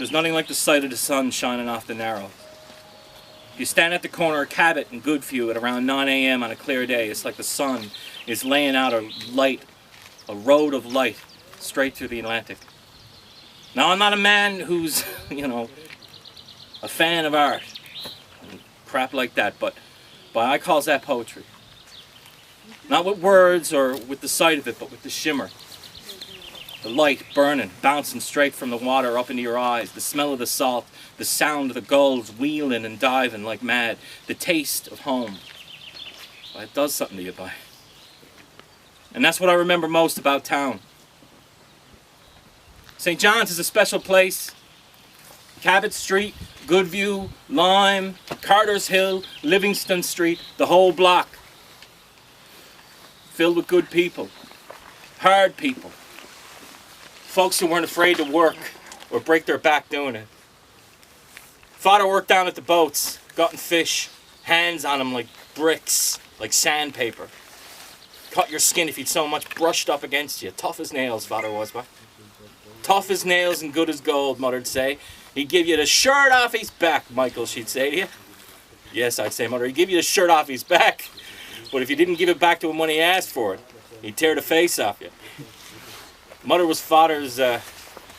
There's nothing like the sight of the sun shining off the Narrows. If you stand at the corner of Cabot and Goodview at around 9 a.m. on a clear day, it's like the sun is laying out a road of light, straight through the Atlantic. Now, I'm not a man who's, a fan of art and crap like that, but I calls that poetry. Not with words or with the sight of it, but with the shimmer. The light burning, bouncing straight from the water up into your eyes, the smell of the salt, the sound of the gulls wheeling and diving like mad, the taste of home. Well, it does something to you, boy. And that's what I remember most about town. St. John's is a special place. Cabot Street, Goodview, Lime, Carter's Hill, Livingston Street, the whole block. Filled with good people, hard people. Folks who weren't afraid to work or break their back doing it. Father worked down at the boats, gutting fish, hands on them like bricks, like sandpaper. Cut your skin if you'd so much brushed up against you. Tough as nails, Father was, but tough as nails and good as gold, Mother'd say. He'd give you the shirt off his back, Michael, she'd say to you. Yes, I'd say, Mother, he'd give you the shirt off his back. But if you didn't give it back to him when he asked for it, he'd tear the face off you. Mother was Father's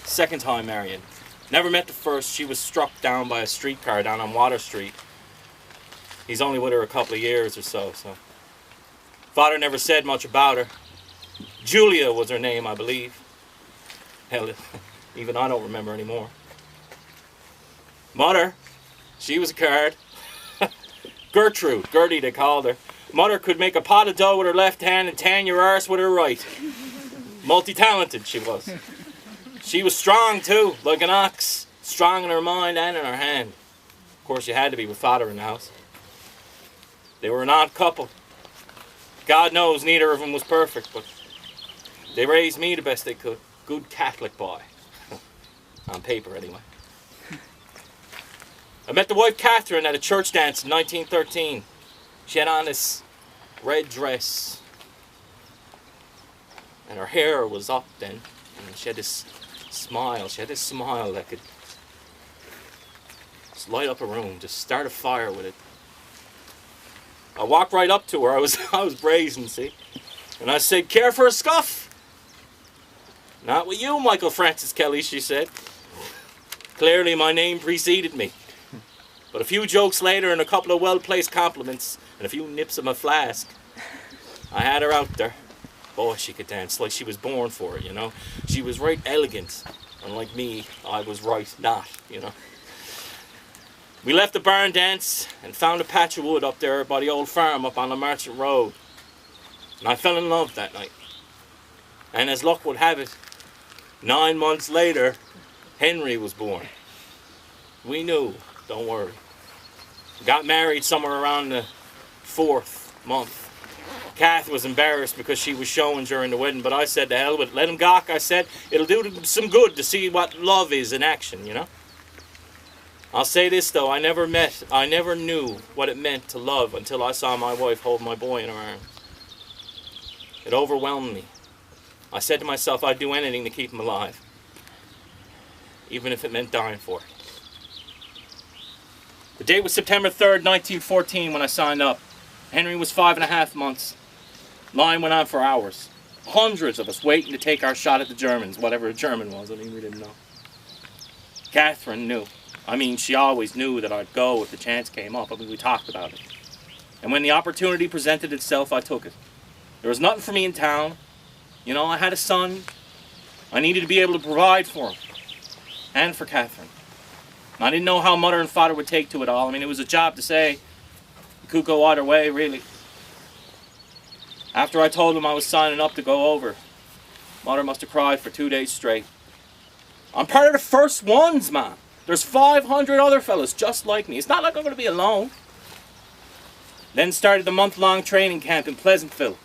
second time marrying. Never met the first. She was struck down by a streetcar down on Water Street. He's only with her a couple of years or so. Father never said much about her. Julia was her name, I believe. Hell, even I don't remember anymore. Mother, she was a card. Gertrude, Gertie they called her. Mother could make a pot of dough with her left hand and tan your arse with her right. Multi-talented she was. She was strong too, like an ox. Strong in her mind and in her hand. Of course, you had to be with Father in the house. They were an odd couple. God knows neither of them was perfect, but they raised me the best they could. Good Catholic boy. On paper, anyway. I met the wife Catherine at a church dance in 1913. She had on this red dress. And her hair was up then. And she had this smile. She had this smile that could just light up a room. Just start a fire with it. I walked right up to her. I was brazen, see. And I said, "Care for a scuff?" "Not with you, Michael Francis Kelly," she said. Clearly my name preceded me. But a few jokes later and a couple of well-placed compliments and a few nips of my flask, I had her out there. Boy, she could dance like she was born for it, She was right elegant. Unlike me, I was right not, We left the barn dance and found a patch of wood up there by the old farm up on the Merchant Road. And I fell in love that night. And as luck would have it, 9 months later, Henry was born. We knew, don't worry. Got married somewhere around the 4th month. Kath was embarrassed because she was showing during the wedding, but I said, to hell with it, let him gawk, I said. It'll do some good to see what love is in action, I'll say this though, I never knew what it meant to love until I saw my wife hold my boy in her arms. It overwhelmed me. I said to myself I'd do anything to keep him alive, even if it meant dying for it. The date was September 3rd, 1914 when I signed up. Henry was 5.5 months. Line went on for hours. Hundreds of us waiting to take our shot at the Germans, whatever a German was, we didn't know. Catherine knew. She always knew that I'd go if the chance came up. We talked about it. And when the opportunity presented itself, I took it. There was nothing for me in town. I had a son. I needed to be able to provide for him. And for Catherine. I didn't know how Mother and Father would take to it all. It was a job to say. It could go either way, really. After I told them I was signing up to go over, Mother must have cried for 2 days straight. I'm part of the first ones, man. There's 500 other fellas just like me. It's not like I'm going to be alone. Then started the month-long training camp in Pleasantville.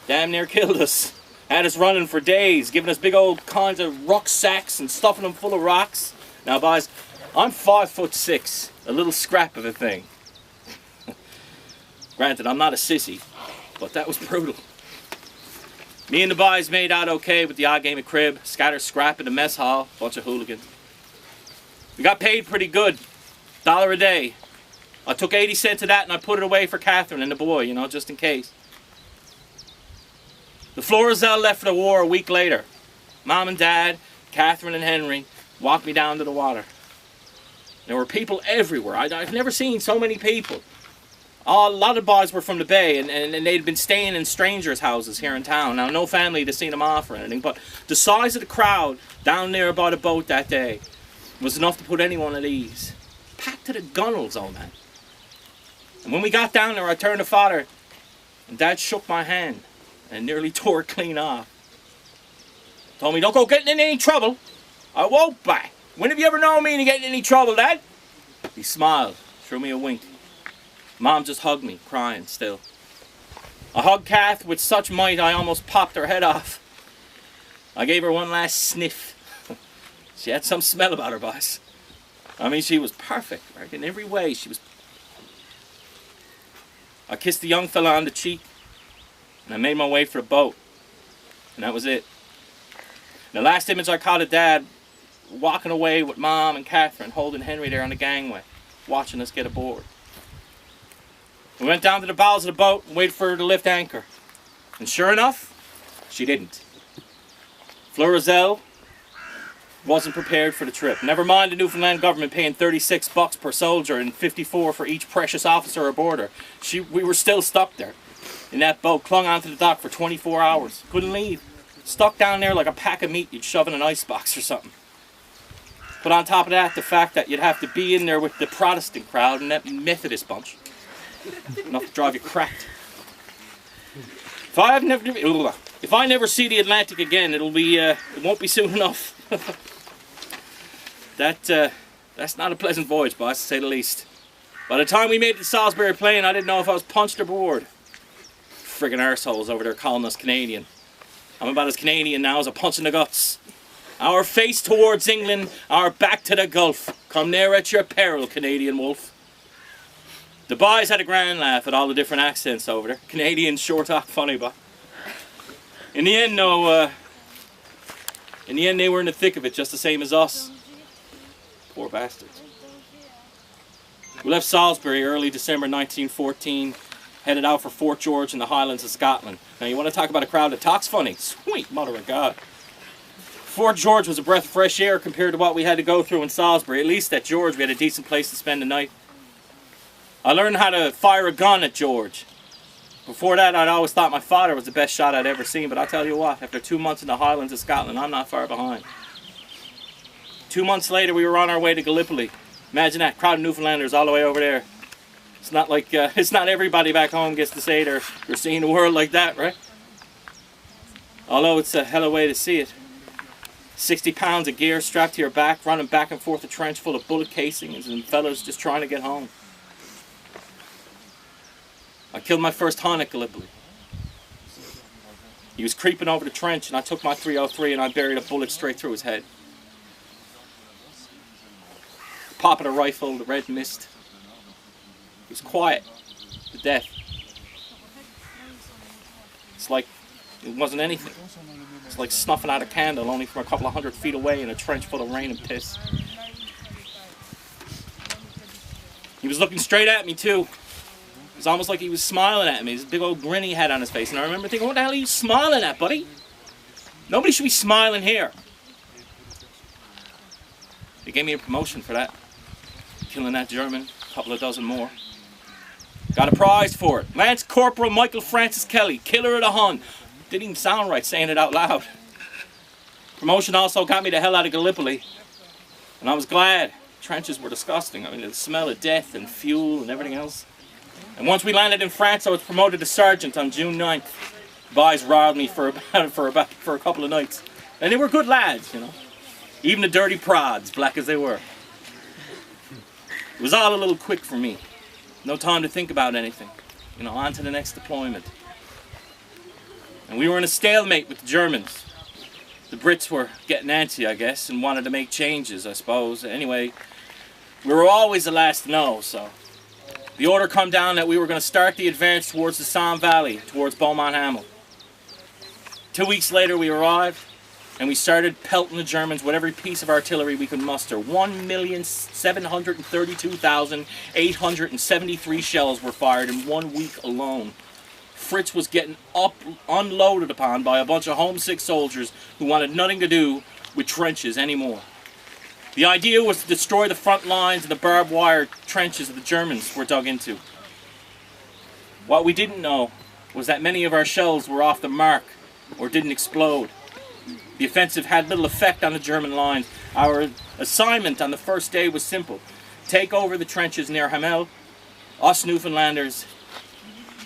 Damn near killed us. Had us running for days, giving us big old kinds of rucksacks and stuffing them full of rocks. Now, boys, I'm 5'6", a little scrap of a thing. Granted, I'm not a sissy, but that was brutal. Me and the boys made out okay with the odd game of crib, scatter scrap in the mess hall, bunch of hooligans. We got paid pretty good, $1 a day. I took 80 cents of that and I put it away for Catherine and the boy, you know, just in case. The Florizel left for the war a week later. Mom and Dad, Catherine and Henry walked me down to the water. There were people everywhere. I've never seen so many people. A lot of boys were from the Bay, and they'd been staying in strangers' houses here in town. Now, no family to see them off or anything, but the size of the crowd down there by the boat that day was enough to put anyone at ease. Packed to the gunnels, old man. And when we got down there, I turned to Father, and Dad shook my hand and nearly tore it clean off. Told me, don't go getting in any trouble. I won't back. When have you ever known me to get in any trouble, Dad? He smiled, threw me a wink. Mom just hugged me, crying still. I hugged Kath with such might I almost popped her head off. I gave her one last sniff. She had some smell about her, boss. I mean, she was perfect, right? In every way, she was... I kissed the young fella on the cheek, and I made my way for the boat. And that was it. The last image I caught of Dad walking away with Mom and Catherine holding Henry there on the gangway, watching us get aboard. We went down to the bows of the boat and waited for her to lift anchor. And sure enough, she didn't. Florizel wasn't prepared for the trip. Never mind the Newfoundland government paying $36 per soldier and $54 for each precious officer aboard her. We were still stuck there in that boat, clung onto the dock for 24 hours. Couldn't leave. Stuck down there like a pack of meat you'd shove in an icebox or something. But on top of that, the fact that you'd have to be in there with the Protestant crowd and that Methodist bunch. Enough to drive you cracked. If I never see the Atlantic again, it won't be soon enough. That's not a pleasant voyage, boss, to say the least. By the time we made the Salisbury Plain, I didn't know if I was punched or bored. Friggin' arseholes over there calling us Canadian. I'm about as Canadian now as a punch in the guts. Our face towards England, our back to the Gulf. Come near at your peril, Canadian wolf. The boys had a grand laugh at all the different accents over there. Canadians sure talk funny, but in the end, no. In the end, they were in the thick of it, just the same as us. Poor bastards. We left Salisbury early December 1914, headed out for Fort George in the Highlands of Scotland. Now, you want to talk about a crowd that talks funny? Sweet mother of God. Fort George was a breath of fresh air compared to what we had to go through in Salisbury. At least at George, we had a decent place to spend the night. I learned how to fire a gun at George. Before that, I'd always thought my father was the best shot I'd ever seen, but I tell you what, after 2 months in the Highlands of Scotland, I'm not far behind. 2 months later, we were on our way to Gallipoli. Imagine that, crowd of Newfoundlanders all the way over there. It's not like, it's not everybody back home gets to say they're seeing the world like that, right? Although it's a hell of a way to see it. 60 pounds of gear strapped to your back, running back and forth a trench full of bullet casings and fellas just trying to get home. I killed my first Hun at Gallipoli. He was creeping over the trench and I took my .303 and I buried a bullet straight through his head. The pop of the rifle, the red mist. He was quiet to death. It's like it wasn't anything. It's like snuffing out a candle only from a couple of 100 feet away in a trench full of rain and piss. He was looking straight at me too. It was almost like he was smiling at me. His big old grin he had on his face. And I remember thinking, what the hell are you smiling at, buddy? Nobody should be smiling here. They gave me a promotion for that. Killing that German, a couple of dozen more. Got a prize for it. Lance Corporal Michael Francis Kelly, killer of the Hun. Didn't even sound right saying it out loud. Promotion also got me the hell out of Gallipoli. And I was glad. Trenches were disgusting. I mean, the smell of death and fuel and everything else. And once we landed in France, I was promoted to sergeant on June 9th. Boys riled me for a couple of nights. And they were good lads, you know. Even the dirty prods, black as they were. It was all a little quick for me. No time to think about anything. You know, on to the next deployment. And we were in a stalemate with the Germans. The Brits were getting antsy, I guess, and wanted to make changes, I suppose. Anyway, we were always the last to know, so... The order come down that we were going to start the advance towards the Somme Valley, towards Beaumont Hamel. 2 weeks later we arrived. and we started pelting the Germans with every piece of artillery we could muster. 1,732,873 shells were fired in 1 week alone. Fritz was getting unloaded upon by a bunch of homesick soldiers who wanted nothing to do with trenches anymore. The idea was to destroy the front lines and the barbed wire trenches that the Germans were dug into. What we didn't know was that many of our shells were off the mark or didn't explode. The offensive had little effect on the German lines. Our assignment on the first day was simple: take over the trenches near Hamel. Us Newfoundlanders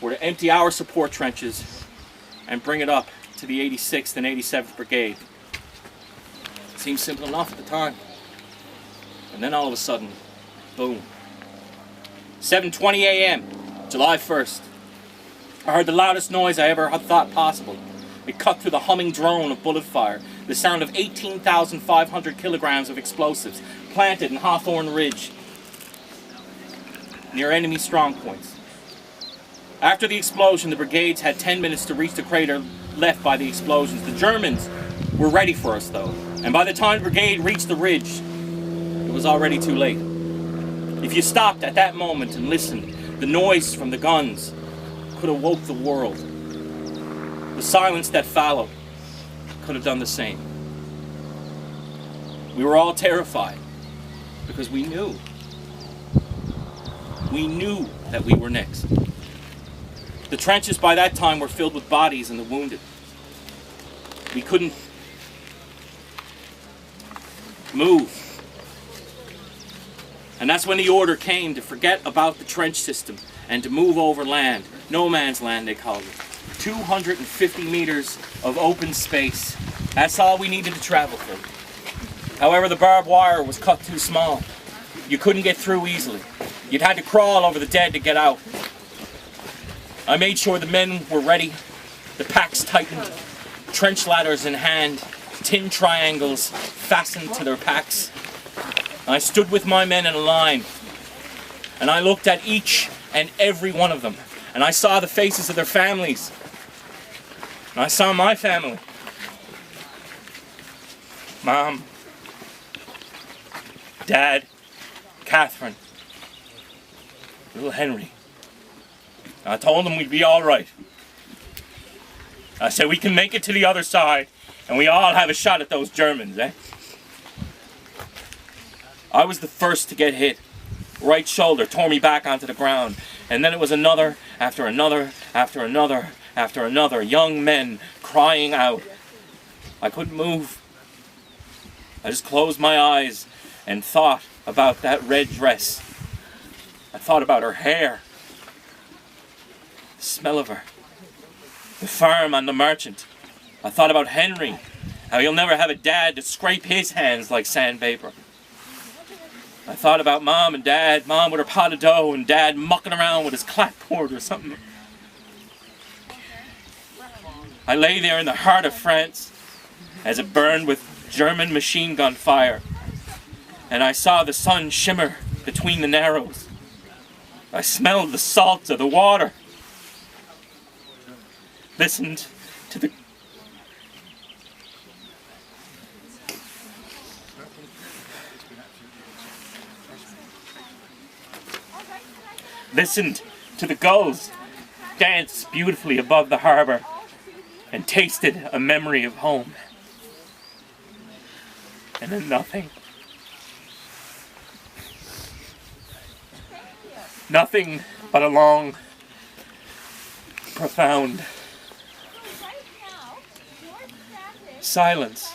were to empty our support trenches and bring it up to the 86th and 87th Brigade. It seemed simple enough at the time. And then all of a sudden, boom. 7:20 a.m., July 1st. I heard the loudest noise I ever had thought possible. It cut through the humming drone of bullet fire, the sound of 18,500 kilograms of explosives planted in Hawthorne Ridge near enemy strongpoints. After the explosion, the brigades had 10 minutes to reach the crater left by the explosions. The Germans were ready for us, though, and by the time the brigade reached the ridge, it was already too late. If you stopped at that moment and listened, the noise from the guns could have woke the world. The silence that followed could have done the same. We were all terrified because we knew that we were next. The trenches by that time were filled with bodies and the wounded. We couldn't move. And that's when the order came to forget about the trench system and to move over land. No man's land, they called it. 250 meters of open space. That's all we needed to travel through. However, the barbed wire was cut too small. You couldn't get through easily. You'd had to crawl over the dead to get out. I made sure the men were ready, the packs tightened, trench ladders in hand, tin triangles fastened to their packs. I stood with my men in a line, and I looked at each and every one of them, and I saw the faces of their families, and I saw my family. Mom, Dad, Catherine, little Henry. I told them we'd be all right. I said we can make it to the other side, and we all have a shot at those Germans, eh? I was the first to get hit. Right shoulder tore me back onto the ground, and then it was another, after another, after another, after another. Young men crying out. I couldn't move. I just closed my eyes and thought about that red dress. I thought about her hair. The smell of her. The farm on the merchant. I thought about Henry. How he'll never have a dad to scrape his hands like sandpaper. I thought about Mom and Dad. Mom with her pot of dough and Dad mucking around with his clapboard or something. I lay there in the heart of France as it burned with German machine gun fire. And I saw the sun shimmer between the narrows. I smelled the salt of the water. Listened to the gulls dance beautifully above the harbor and tasted a memory of home. And then nothing. Nothing but a long, profound silence.